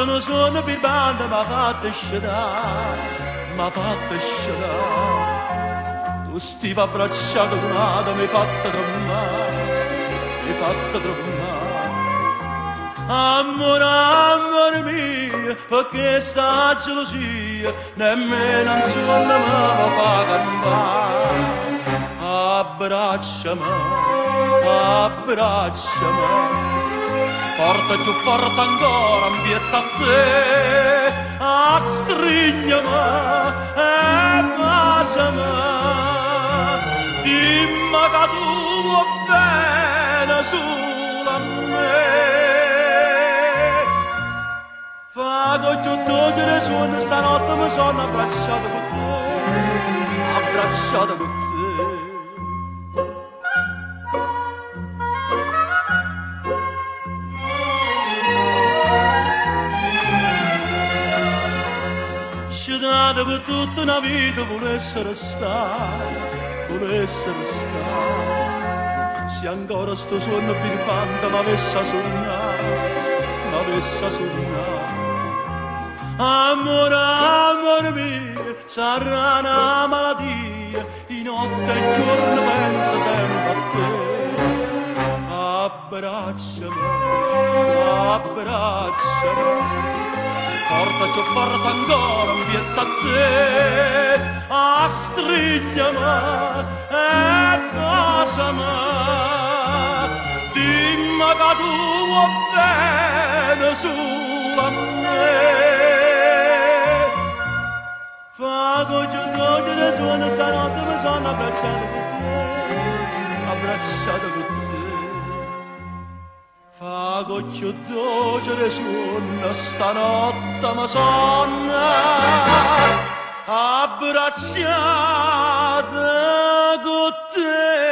sono suono per banda m'ha fatto sciatare, m'ha fatto sciatare. Tu stiva abbracciato con un'ata, mi hai fatto tremare, mi hai fatto tremare. Amore, amore mio, perché sta gelosia nemmeno un suono mi fa campare. Abbracciami, abbracciami, forte più forte ancora, ambietta a te, strignami e baciami, dimmi che tu vuoi bene solo a me. Fa con tutto le suone stanotte mi sono abbracciato con te, abbracciato con te. Scegliete per tutta una vita volesse restare, volesse restare. Se ancora sto suono birbante m'avesse a sognare, m'avesse a sognare. Amore, amore mio, sarà una malattia, di notte e giorno penso sempre a te. Abbracciami, abbracciami, forte più forte ancora, ambietta a te, strignami e baciami, dimmi che tu vuoi bene solo a me. Fa con le suone stanotte mi sono abbracciato con te, abbracciato con te. Fa con le suone stanotte mi sono abbracciato con te.